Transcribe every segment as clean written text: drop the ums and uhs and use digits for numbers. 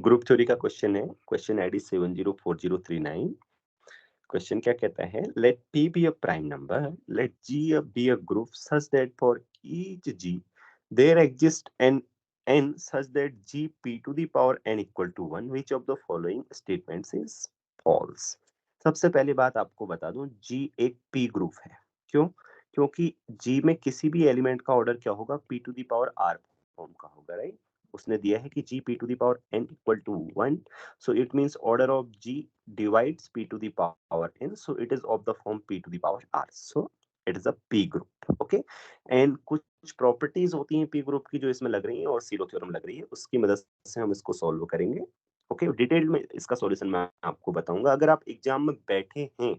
Group theory का question है, question ID 704039। Question क्या कहता है, late P be a prime number, let G be a group such that for each G there exists an n such that G P to the power n equal to 1, which of the following statements is false? सबसे पहली बात आपको बता दूं, G एक P group है। क्यों? क्योंकि G में किसी भी एलिमेंट का ऑर्डर क्या होगा, P to the power R form का होगा, राइट? उसने दिया है कि G P to the power n equal to 1, so it means order of G divides P to the power n, so it is of the form P to the power R, so it is a P group, okay? And कुछ properties होती हैं P group की जो इसमें लग रही हैं और सीलो थ्योरम लग रही है, उसकी मदद से हम इसको सॉल्व करेंगे। ओके, डिटेल में इसका सॉल्यूशन मैं आपको बताऊंगा। अगर आप एग्जाम में बैठे हैं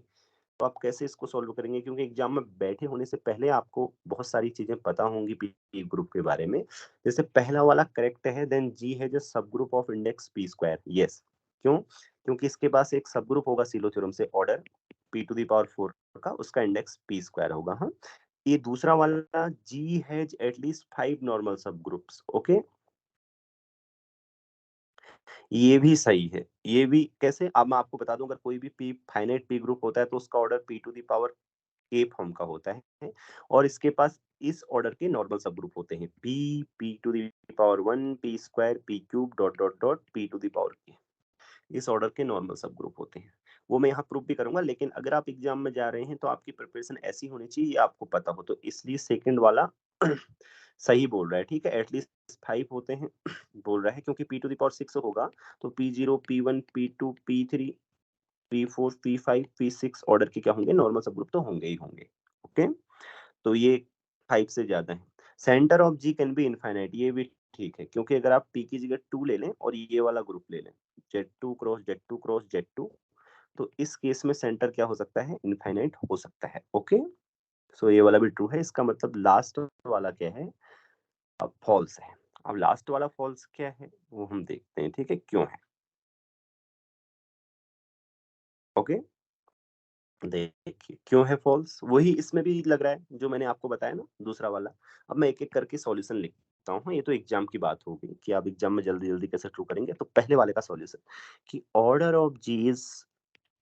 तो आप कैसे इसको सॉल्व करेंगे, क्योंकि एग्जाम में बैठे होने से पहले आपको बहुत सारी चीजें पता होंगी पी ग्रुप के बारे में। जैसे पहला वाला करेक्ट है, देन जी है जो subgroup of index P square. Yes, क्यों? क्योंकि इसके पास एक सब ग्रुप होगा सीलो थ्योरम से, order P to the power 4 का, उसका इंडेक्स पी स्क्वायर होगा। हाँ, ये दूसरा वाला जी हैज एटलीस्ट 5 नॉर्मल सब ग्रुप्स। ओके, ये भी सही है। ये भी कैसे, अब मैं आपको बता दूं, अगर कोई भी पी फाइनाइट पी ग्रुप होता है तो उसका order P to the power के फॉर्म का होता है, और इसके पास इस ऑर्डर के नॉर्मल सब ग्रुप होते हैं, P, P to the power 1, P square, P cube, dot dot dot, P to the power के। इस ऑर्डर के नॉर्मल सब ग्रुप होते हैं। वो मैं यहाँ प्रूफ भी करूंगा, लेकिन अगर आप एग्जाम में जा रहे हैं तो आपकी प्रिपरेशन ऐसी होनी चाहिए, ये आपको पता हो, तो इसलिए सेकंड वाला सही बोल रहा है। ठीक है, एटलीस्ट 5 होते हैं बोल रहा है, क्योंकि पी टू द पावर 6 होगा तो P0, P1, P2, P3, P4, P5, P6 order के क्या होंगे, नॉर्मल सब ग्रुप तो होंगे ही होंगे। ओके, तो ये 5 से ज्यादा है। Centre of G can be infinite, ये भी ठीक है, क्योंकि अगर आप पी की जगह 2 ले लें और ये वाला ग्रुप ले लें, Z2 cross Z2 cross Z2, तो इस केस में सेंटर क्या हो सकता है, इनफाइनाइट हो सकता है। ओके, सो ये वाला भी ट्रू है। इसका मतलब लास्ट वाला क्या है, अब फॉल्स है। अब लास्ट वाला फॉल्स क्या है वो हम देखते हैं, ठीक है, क्यों है। ओके, देखिए क्यों है फॉल्स, वही इसमें भी लग रहा है जो मैंने आपको बताया ना, दूसरा वाला। अब मैं एक एक करके सॉल्यूशन लिखता हूँ। ये तो एग्जाम की बात होगी कि आप एग्जाम में जल्दी जल्दी कैसे ट्रू करेंगे। तो पहले वाले का सॉल्यूशन कि order of G is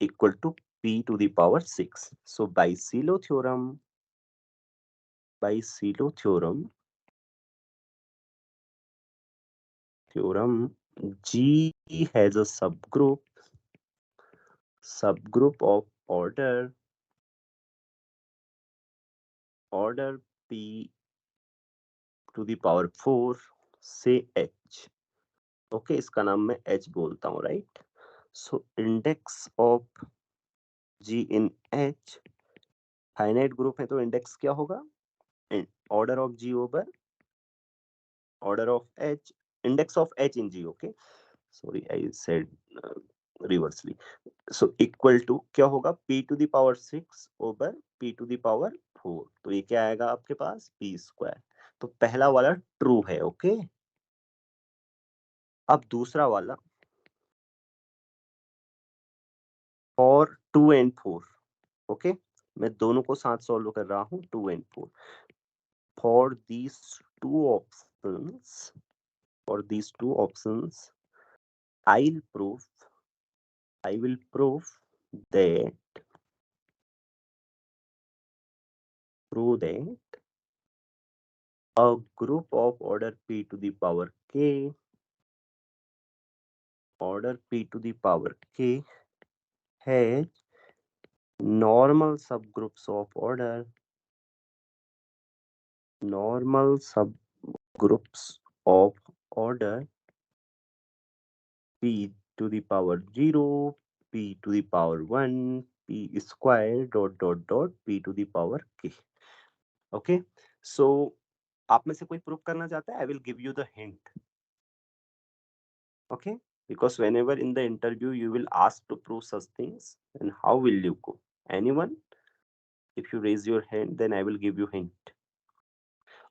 equal to P to the power 6, so by Sylow theorem G has a subgroup of order P to the power 4 से H। ओके, इसका नाम मैं H बोलता हूँ, right? So index of G in H, finite group है तो index क्या होगा, order of G over order of H, index of H in G। Okay, sorry I said reversely. So equal to क्या होगा, P to the power 6 over P to the power 4, तो ये क्या आएगा आपके पास, P स्क्वायर। तो पहला वाला ट्रू है। ओके, अब दूसरा वाला और 2 एंड 4। ओके, मैं दोनों को साथ सॉल्व कर रहा हूँ, 2 and 4। For these two options for these two options I will prove that a group of order p to the power k has normal subgroups of order p to the power 0, p to the power 1, p square dot dot dot p to the power k। Okay, so आप में से कोई prove करना चाहता है, I will give you the hint. Okay, because whenever in the interview you will ask to prove such things, and how will you go? Anyone? If you raise your hand, then I will give you hint.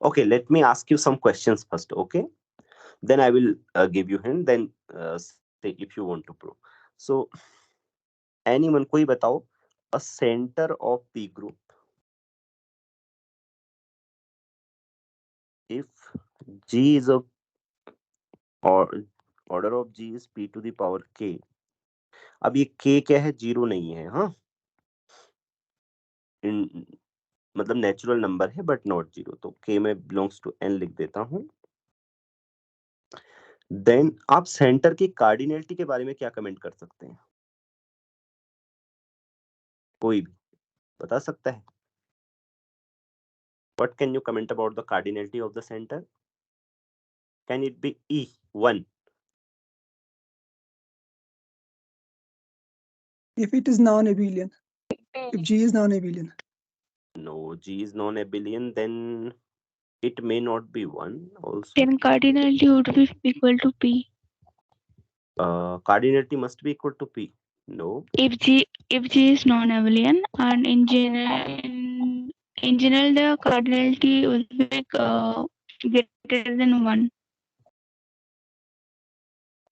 Okay, let me ask you some questions first. Okay, then I will give you hint, then say if you want to prove. So anyone, कोई बताओ, a center of p group, if G is a or order of G is p to the power k। अब ये k क्या है, zero नहीं है, हाँ, मतलब नेचुरल नंबर है बट नॉट जीरो, तो k में बिलोंग्स टू n लिख देता हूं। देन आप सेंटर की कार्डिनलिटी के बारे में क्या कमेंट कर सकते हैं? कोई भी बता सकता है? What can you comment about the cardinality of the center? Can it be E1? If it is non-abelian, if G is non-abelian. No, G is non-abelian, then it may not be 1 also. Then cardinality would be equal to P. Cardinality must be equal to P. No. If G is non-abelian, and in general the cardinality will be greater than 1.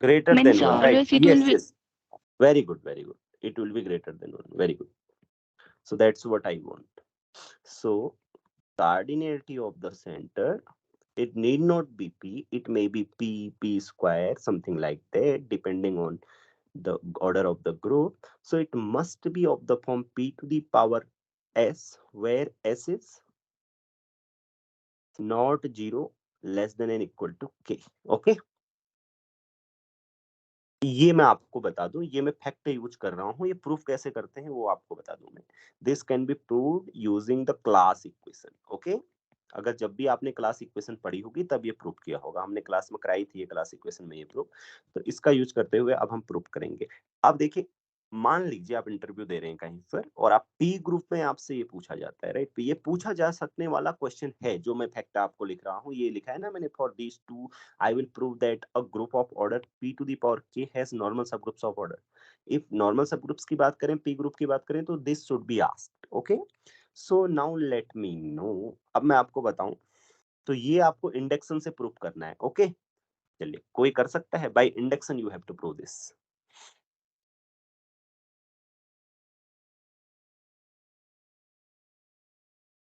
Greater Means than 1, right? always it Yes, will be. yes. Very good, very good. It will be greater than 1. Very good. So that's what I want. So cardinality of the center, it need not be P. It may be P, P square, something like that, depending on the order of the group. So it must be of the form p to the power s, where s is not 0, less than and equal to k. Okay, ये मैं आपको बता दूं, ये मैं fact use कर रहा हूं, ये प्रूफ कैसे करते हैं वो आपको बता दूं मैं। This can be proved using the class equation. Okay, अगर जब भी आपने क्लास इक्वेशन पढ़ी होगी तब ये प्रूफ किया होगा, हमने क्लास में कराई थी ये क्लास इक्वेशन में ये प्रूफ, तो इसका यूज करते हुए अब हम प्रूफ करेंगे। अब देखिए, मान लीजिए आप इंटरव्यू दे रहे हैं कहीं पर और आप पी ग्रुप में आपसे ये पूछा जाता है, राइट? ये पूछा जा सकने वाला क्वेश्चन है, जो मैं फैक्ट आपको लिख रहा हूँ, ये लिखा है ना मैंने, for these two I will prove that a group of order p to the power k has normal subgroups of order. If normal subgroups की बात करें, p group की बात करें, तो this should be asked. Okay? So now let me know. अब मैं आपको बताऊं, तो ये आपको इंडक्शन से प्रूव करना है। ओके, चलिए, कोई कर सकता है? By induction you have to prove this.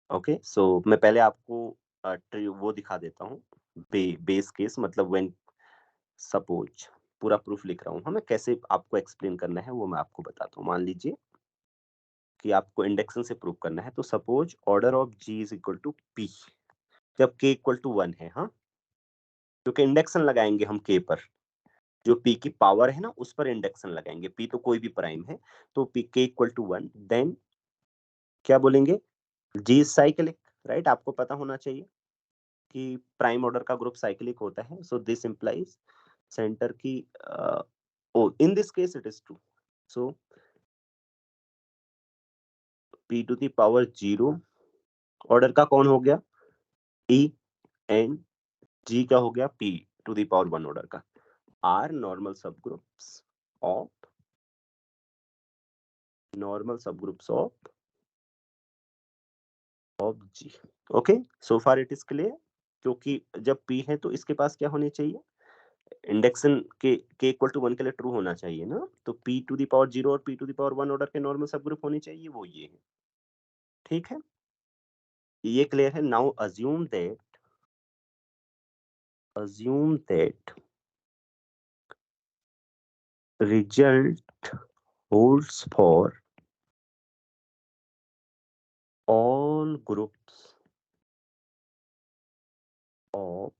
Okay, so मैं पहले आपको वो दिखा देता हूँ, बेस केस, मतलब व्हेन सपोज, पूरा प्रूफ लिख रहा हूँ, हमें कैसे आपको एक्सप्लेन करना है वो मैं आपको बताता हूँ। मान लीजिए कि आपको इंडक्शन से प्रूव करना है, तो suppose order of G is equal to P, जब के इक्वल टू 1 है, हाँ, क्योंकि इंडक्शन लगाएंगे हम के पर, जो पी की पावर है ना उस पर इंडक्शन लगाएंगे, पी तो कोई भी प्राइम है, तो पी के इक्वल टू 1, देन क्या बोलेंगे, जी इज साइक्लिक, राइट? आपको पता होना चाहिए कि प्राइम ऑर्डर का ग्रुप साइक्लिक होता है, सो दिस इंप्लाइज सेंटर की ओ in this case it is true, so p to the power 0 order का कौन हो गया, e, एंड g क्या हो गया, p to the power 1 order का, are normal subgroups of g। Okay, so far it is clear, क्योंकि जब p है तो इसके पास क्या होने चाहिए, इंडक्शन के इक्वल टू 1 के लिए ट्रू होना चाहिए ना, तो p टू द पावर 0 और p to the power 1 order के नॉर्मल सबग्रुप होने चाहिए, वो ये है। ठीक है, ये क्लियर है। Now assume that result holds for all groups of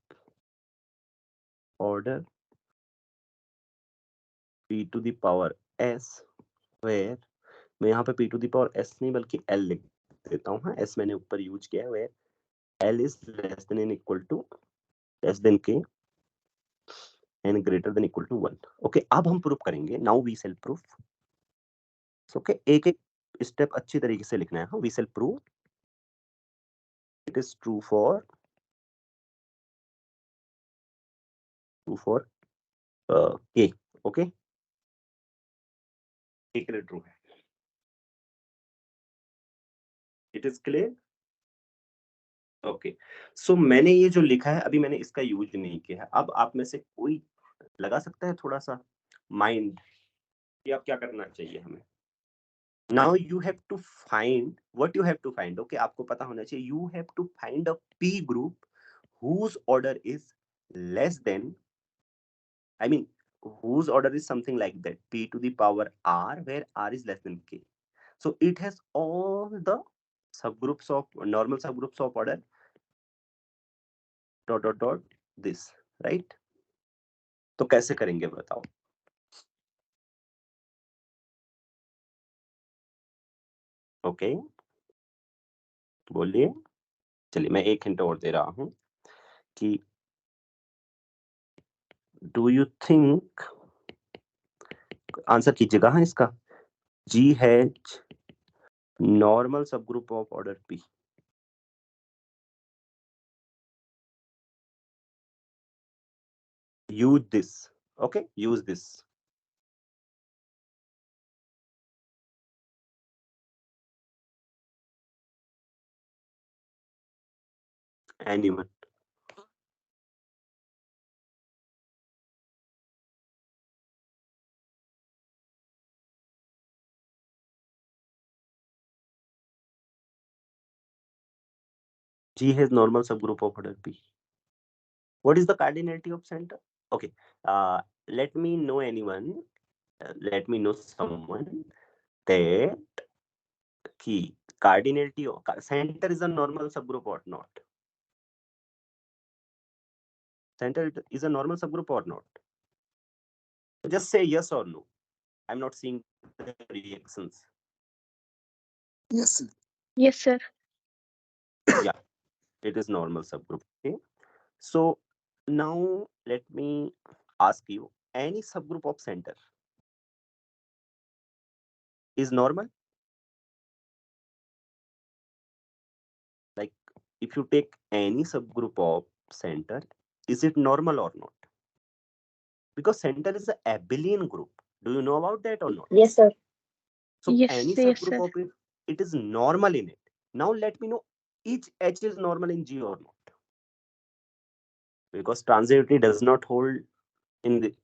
order p to the power s, where मैं यहाँ पे p to the power s नहीं बल्कि l लिख देता हूँ, हाँ, s मैंने ऊपर यूज किया है, where l is less than and equal to less than k and greater than equal to 1। Okay, अब हम प्रूफ करेंगे, now we shall proof. Okay, एक एक स्टेप अच्छी तरीके से लिखना है, हाँ, we shall prove it is true for k। Okay, k के लिए ट्रू है, it is clear. Okay, so मैंने ये जो लिखा है अभी मैंने इसका यूज नहीं किया है। अब आप में से कोई लगा सकता है थोड़ा सा माइंड कि अब क्या करना चाहिए हमें। Now you have to find what you have to find. Okay, आपको पता होना चाहिए, you have to find a P group whose order is less than, I mean whose order is something like that, p to the power r, where r is less than k. So it has all the subgroups of normal subgroups of order dot dot dot this, right? तो कैसे करेंगे बताओ? Okay, बोलिए। चलिए मैं एक hint और दे रहा हूं कि डू यू थिंक, आंसर कीजिएगा हाँ इसका, G has normal subgroup of order P. Use this. Okay, use this. Anyone? G has normal subgroup of order P. What is the cardinality of center? Okay, let me know anyone. Let me know someone that key cardinality of center is a normal subgroup or not? Center is a normal subgroup or not? Just say yes or no. I'm not seeing the reactions. Yes, sir. Yes, sir. Yeah, it is normal subgroup. Okay. So now let me ask you, any subgroup of center is normal? Like if you take any subgroup of center, is it normal or not? Because center is a abelian group. Do you know about that or not? Yes, sir. So Yes, any yes, subgroup sir. of it is normal in it. Now let me know each H is normal in G or not. Because transitivity does not hold in the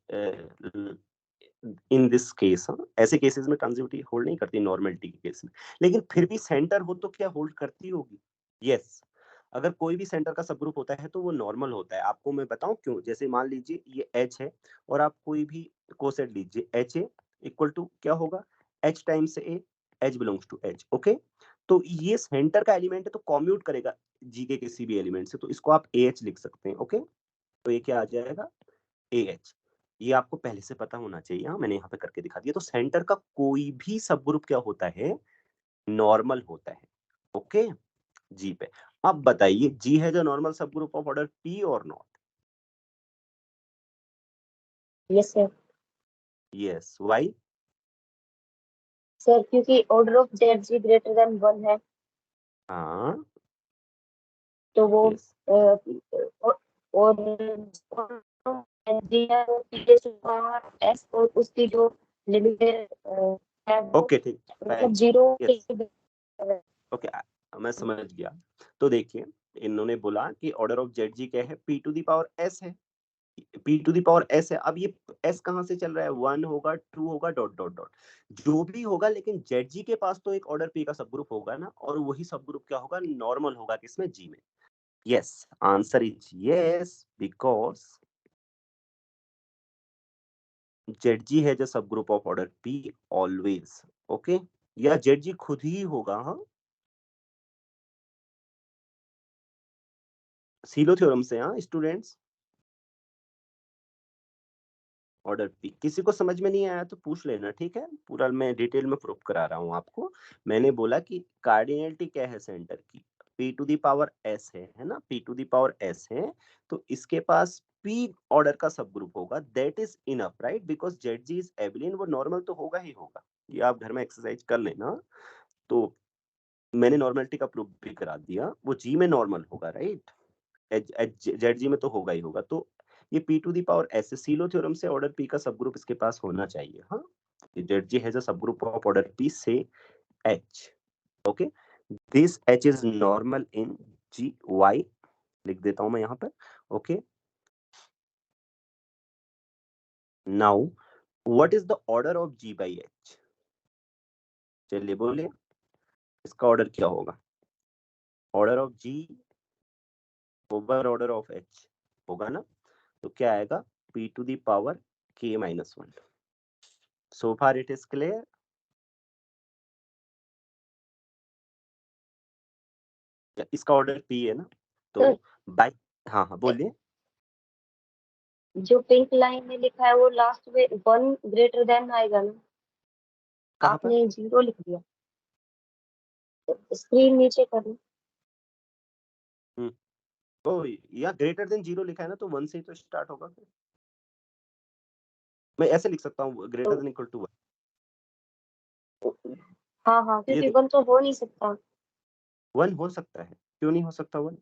in this case, ऐसे cases में transitivity hold नहीं करती normality के case में, लेकिन फिर भी centre हो तो क्या होल्ड करती होगी? यस, अगर कोई भी सेंटर का सब ग्रुप होता है तो वो नॉर्मल होता है। आपको मैं बताऊं क्यों? जैसे मान लीजिए ये H है और आप कोई भी कोसेट लीजिए, H ए इक्वल टू क्या होगा? H times A, H belongs to H। Okay, तो ये सेंटर का एलिमेंट है तो कॉम्यूट करेगा G के किसी भी एलिमेंट से, तो इसको आप AH लिख सकते हैं। ओके, तो ये क्या आ जाएगा? AH। ये आपको पहले से पता होना चाहिए। हाँ, मैंने यहाँ पे करके दिखा दिया। तो सेंटर का कोई भी सब ग्रुप क्या होता है? नॉर्मल होता है। ओके, जी पे। अब बताइए, जी है जो normal subgroup of order P और not? Yes sir. Yes, why? Sir क्योंकि order of Z G greater than 1 है, हाँ, तो वो यस, और जी है वो एस और उसकी जो लिमिट है वो ओके, ठीक, मतलब 0 यस, ओके, मैं समझ गया। तो देखिए, इन्होंने बोला कि ऑर्डर ऑफ जेड जी क्या है? P to the power S है। P to the power S है। अब ये एस कहां से चल रहा है? 1 होगा, 2 होगा, डॉट डॉट डॉट, जो भी होगा, लेकिन जेड जी के पास तो एक ऑर्डर पी का सब ग्रुप होगा ना, और वही सब ग्रुप क्या होगा? नॉर्मल होगा। किसमें? जी में। Yes, answer is yes, because Z G है जो subgroup of order P always. Okay, या जेड जी खुद ही होगा। हाँ, सीलो थ्योरम से। हाँ स्टूडेंट्स, ऑर्डर पी किसी को समझ में नहीं आया तो पूछ लेना, ठीक है? पूरा मैं डिटेल में प्रूफ करा रहा हूँ आपको। मैंने बोला कि कार्डिनलिटी क्या है सेंटर की? P to the power S है ना? P to the power S है, तो इसके पास पी ऑर्डर का सब ग्रुप होगा। That is enough, right? Because Z G is abelian, वो नॉर्मल तो होगा ही होगा। ये आप घर में एक्सरसाइज कर लेना। तो मैंने नॉर्मलिटी का प्रूफ भी करा दिया, वो जी में नॉर्मल होगा, राइट? जेड जी में तो होगा ही होगा। तो ये P to the power S, Sylow theorem से ऑर्डर पी का सब ग्रुप इसके पास होना चाहिए। हाँ, Z ji has a subgroup of order P से H. Okay, this H is normal in G Y, लिख देता हूं मैं यहाँ पर। Okay, now what is the order of G by H? चलिए बोलिए, इसका ऑर्डर क्या होगा? Order of G over order of H होगा ना? तो क्या आएगा? P to the power k minus 1. So far it is clear? इसका ऑर्डर p है ना, तो बाय, हाँ हाँ बोलिए। जो पिंक लाइन में लिखा है वो लास्ट में 1 ग्रेटर देन आएगा ना, कहाँ पर? आपने 0 लिख दिया, स्क्रीन नीचे कर लो। ओ या ग्रेटर देन 0 लिखा है ना, तो 1 से ही तो स्टार्ट होगा फिर। मैं ऐसे लिख सकता हूँ ग्रेटर देन इक्वल टू 1। हाँ हाँ, ये क्योंकि 1 तो हो नहीं सकता। 1 हो सकता है, क्यों नहीं हो सकता 1?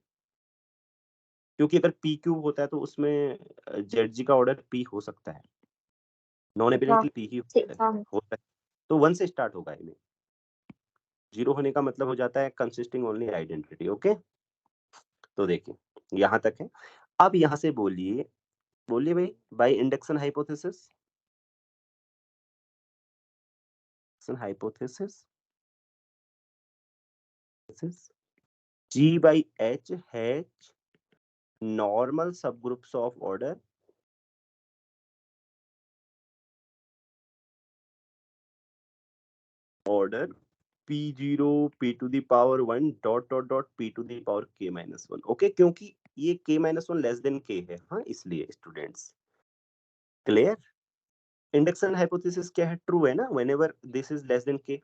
क्योंकि अगर p क्यूब होता है तो उसमें zg का ऑर्डर p हो सकता है, नॉन एबिलिटी p ही होता है, तो 1 से स्टार्ट होगा इनमें। 0 होने का मतलब हो जाता है कंसिस्टिंग ओनली आइडेंटिटी। ओके, तो देखिए यहाँ तक है। अब यहाँ से बोलिए, बोलिए भाई, by induction hypothesis, hypothesis G by H has normal subgroups of order P0 P to the power 1 dot dot dot P to the power K minus 1. Okay, क्योंकि ये K minus 1 less than K है, हाँ, इसलिए students clear. Induction hypothesis क्या है? True है ना, whenever this is less then K,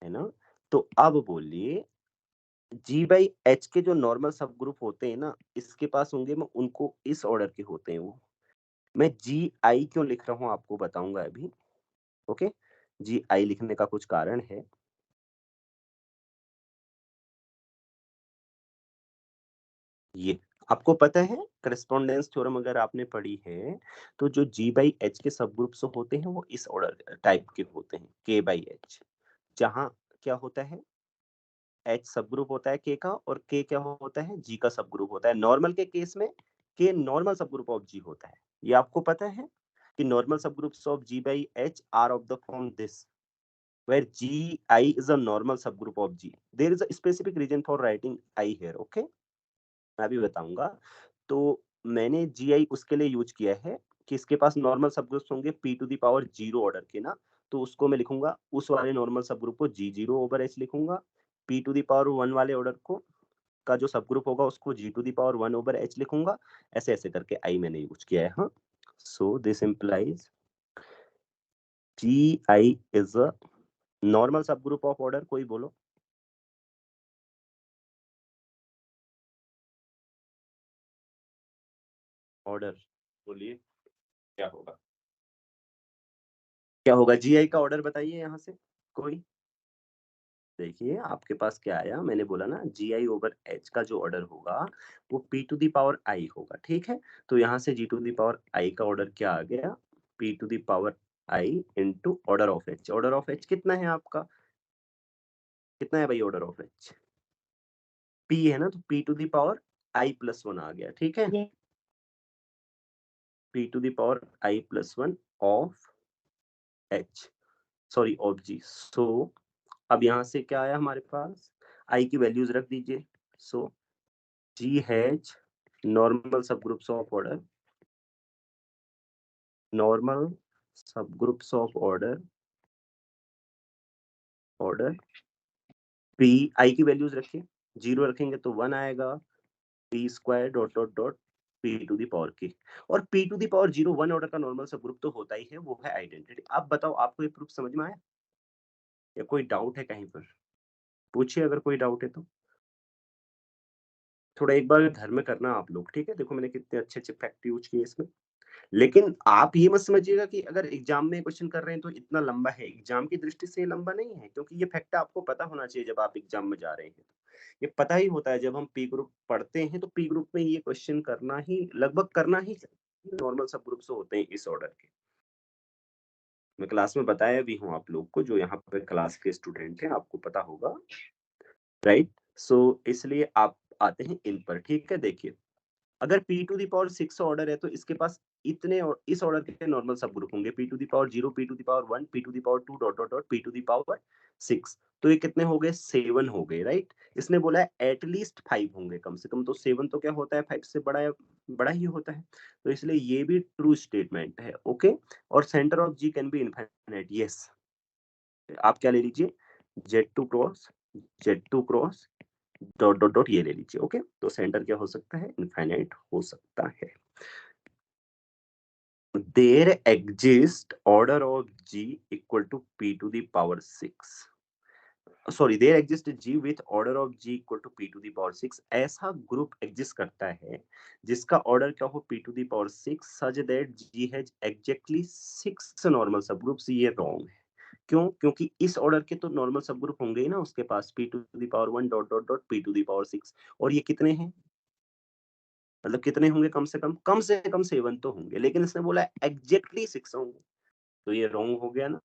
है ना। तो अब बोलिए G by H के जो नॉर्मल सब ग्रुप होते हैं ना, इसके पास होंगे, मैं उनको इस ऑर्डर के होते हैं वो। मैं GI क्यों लिख रहा हूं आपको बताऊंगा अभी। ओके, GI लिखने का कुछ कारण है। ये आपको पता है, करस्पोंडेंस थ्योरम अगर आपने पढ़ी है तो जो G by H के सब ग्रुप्स होते हैं वो इस ऑर्डर टाइप के होते हैं, K by H, जहां क्या होता है, H सब ग्रुप होता है K का, और K क्या होता है, G का सब ग्रुप होता है। नॉर्मल के केस में K normal subgroup of G होता है। ये आपको पता है कि normal subgroups of G by H are of the form this, where GI is a normal subgroup of G. There is a specific reason for writing I here. Okay, मैं भी बताऊंगा। तो मैंने GI उसके लिए use किया है कि इसके पास नॉर्मल सबग्रुप्स होंगे P to the power 0 order के ना, तो उसको मैं लिखूंगा, उस वाले नॉर्मल सबग्रुप को G0 ओवर H लिखूंगा। P टू द पावर 1 वाले ऑर्डर को का जो सबग्रुप होगा उसको G to the power 1 over H लिखूंगा। ऐसे ऐसे करके I मैंने यूज किया है। हाँ, सो this implies GI is a normal subgroup of order. कोई बोलो, ऑर्डर बोलिए क्या होगा, क्या होगा? GI का ऑर्डर बताइए यहाँ से कोई। देखिए आपके पास क्या आया, मैंने बोला ना GI ओवर H का जो ऑर्डर होगा वो P to the power I होगा, ठीक है। तो यहाँ से G to the power I का ऑर्डर क्या आ गया, P to the power I into order of H। Order of H कितना है आपका, कितना है भाई ऑर्डर ऑफ H? P है ना, तो P to the power I plus 1 आ गया, ठीक है। P to the power I plus 1 of H, sorry of G। सो अब यहाँ से क्या आया हमारे पास, I की वैल्यूज रख दीजिए। सो G has normal subgroups of order, normal subgroups of order P, I की वैल्यूज रखिए, 0 रखेंगे तो 1 आएगा, P square dot dot dot P to the power K, और P to the power 0 1 order का नॉर्मल सबग्रुप तो होता ही है, वो है आइडेंटिटी। अब बताओ आपको ये प्रूफ समझ में आया या कोई डाउट है कहीं पर? पूछिए अगर कोई डाउट है तो। थोड़ा एक बार घर में करना आप लोग, ठीक है। देखो मैंने कितने अच्छे अच्छे फैक्ट यूज किए इसमें। लेकिन आप ये मत समझिएगा कि अगर एग्जाम में क्वेश्चन कर रहे हैं तो इतना लंबा है, एग्जाम की दृष्टि से ये लंबा नहीं है, क्योंकि ये फैक्ट आपको पता होना चाहिए जब आप एग्जाम में जा रहे हैं। ये पता ही होता है, जब हम पी ग्रुप पढ़ते हैं तो पी ग्रुप में ये क्वेश्चन करना ही, लगभग करना ही नॉर्मल सब ग्रुप से होते हैं इस ऑर्डर के। मैं क्लास में बताया भी हूँ आप लोग को, जो यहाँ पे क्लास के स्टूडेंट हैं आपको पता होगा, राइट। सो इसलिए आप आते हैं इन पर, ठीक है। देखिए अगर P to the power 6 order है तो इसके पास इतने और इस ऑर्डर के नॉर्मल सब ग्रुप होंगे p to the power 0, p to the power 1, p to the power 2 dot dot dot p to the power 6। तो ये कितने हो गए? 7 हो गए, राइट। इसने बोला है एटलीस्ट 5 होंगे कम से कम, तो 7 तो क्या होता है 5 से बड़ा ही होता है, तो इसलिए ये भी ट्रू स्टेटमेंट है। ओके, और centre of G can be infinite. Yes, आप क्या ले लीजिए, Z2 cross dot dot dot ये ले लीजिए। ओके, तो सेंटर क्या हो सकता है? इनफाइनाइट हो सकता है। There exists order of G equal to P to the power 6. Sorry, there exists G with order of G equal to P to the power 6. ऐसा ग्रुप एग्जिस्ट करता है जिसका ऑर्डर क्या हो? P to the power 6 such that G has exactly 6 normal सब groups. ये wrong है। क्यों? क्योंकि इस ऑर्डर के तो नॉर्मल सब ग्रुप होंगे ही ना उसके पास, p to the power 1 dot dot dot p to the power 6। और ये कितने हैं? मतलब कितने होंगे? कम से कम 7 तो होंगे, लेकिन इसने बोला एग्जैक्टली 6 होंगे, तो ये रॉन्ग हो गया ना।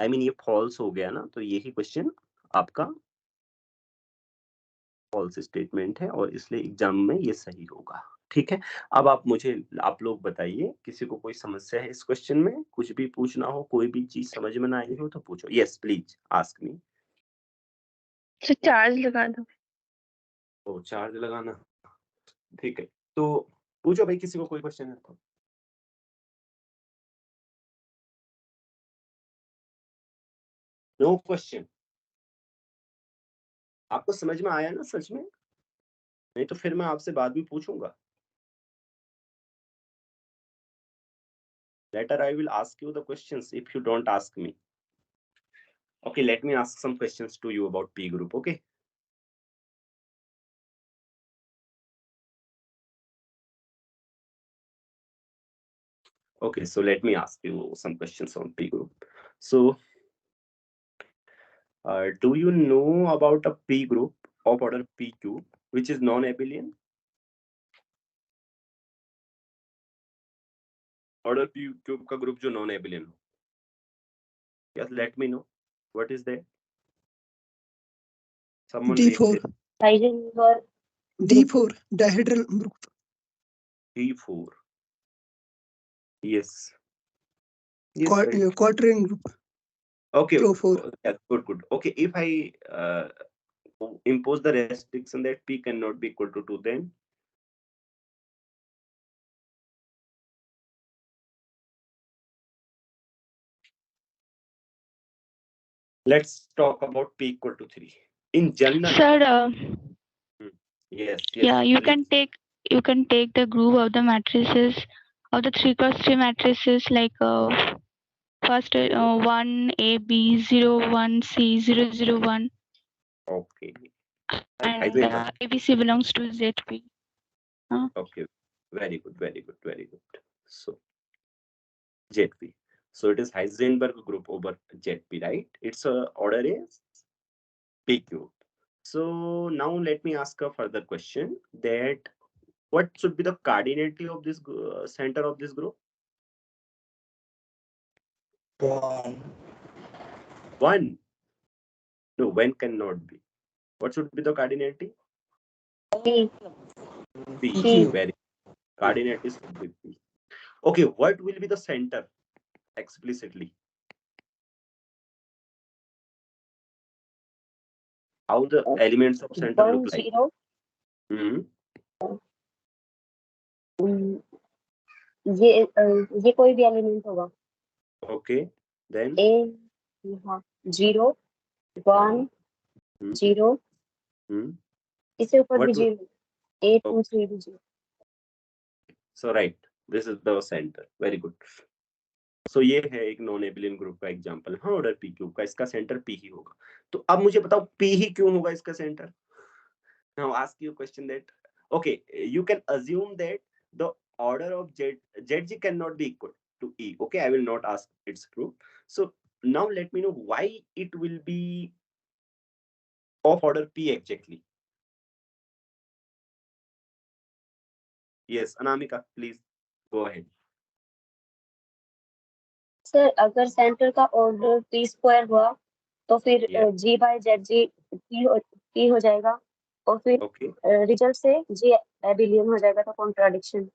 आई मीन ये फॉल्स हो गया ना, तो यही क्वेश्चन आपका फॉल्स स्टेटमेंट है और इसलिए एग्जाम में ये सही होगा। ठीक है, अब आप लोग बताइए, किसी को कोई समस्या है इस क्वेश्चन में? कुछ भी पूछना हो, कोई भी चीज समझ में ना आई हो तो पूछो। Yes please ask me. तो चार्ज लगा दो। तो चार्ज लगाना, ठीक है, तो पूछो भाई, किसी को कोई क्वेश्चन है तो। No question? आपको समझ में आया ना सच में? नहीं तो फिर मैं आपसे बाद में पूछूंगा। Later I will ask you the questions if you don't ask me. Okay, let me ask some questions to you about P group, okay? Okay, so let me ask you some questions on P group. So, do you know about a P group of order PQ which is non-abelian? Order P cube का group जो non-abelian हो? Yes, let me know. What is that? Someone D4. raise it. Heisenberg D4 dihedral group. D4. Yes. Yes, right. Quaternion group. Okay. Pro4. Yeah, good. Okay, if I impose the restriction that P cannot be equal to 2, then let's talk about P equal to 3. In general, Sir, yes, yeah, you please. can take the group of the matrices of the 3x3 matrices like first 1 A B 0 1 C 0 0 1. Okay. And ABC belongs to ZP. Okay, very good. So ZP. So it is Heisenberg group over ZP, right? Its order is P cube. So now let me ask a further question, that what should be the cardinality of this center of this group? 1. No, 1 cannot be. What should be the cardinality? P. P. Very cardinality should be P. Okay, what will be the center explicitly? How the elements of center 1 look like? 0. ये कोई भी element होगा। Okay, then A यहाँ 0 1 0 इससे ऊपर भी 0, A 2 3 भी 0। So right, this is the center. Very good. So ये है एक नॉन एबिलियन ग्रुप का एग्जांपल। हाँ, ऑर्डर P क्यूब का, इसका सेंटर P ही होगा। तो अब मुझे बताओ P ही क्यों होगा इसका centre? Now ask you a question that, okay, you can assume that the order of ZG cannot be equal to E. Okay, I will not ask its proof. So now let me know why it will be of order P exactly. Yes, Anamika, please go ahead. Sir अगर centre का order P square हुआ तो फिर G bye ZG P हो जाएगा और फिर result से G एबिलियन हो जाएगा, तो contradiction.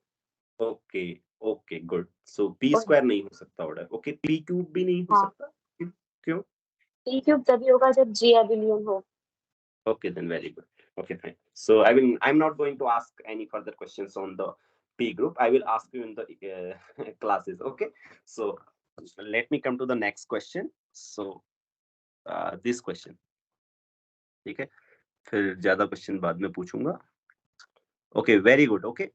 Okay okay good. So P square नहीं हो सकता ऑर्डर. ओके, पी क्यूब भी नहीं हो हाँ. सकता. क्यों? पी क्यूब तभी होगा जब जी एबिलियन हो. Okay, then very good. Okay, fine. So I'm not going to ask any further questions on the P group. I will ask you in the classes. Okay. So let me come to the next question. So this question. ठीक है. फिर ज्यादा question बाद में पूछूंगा. Okay, very good. Okay.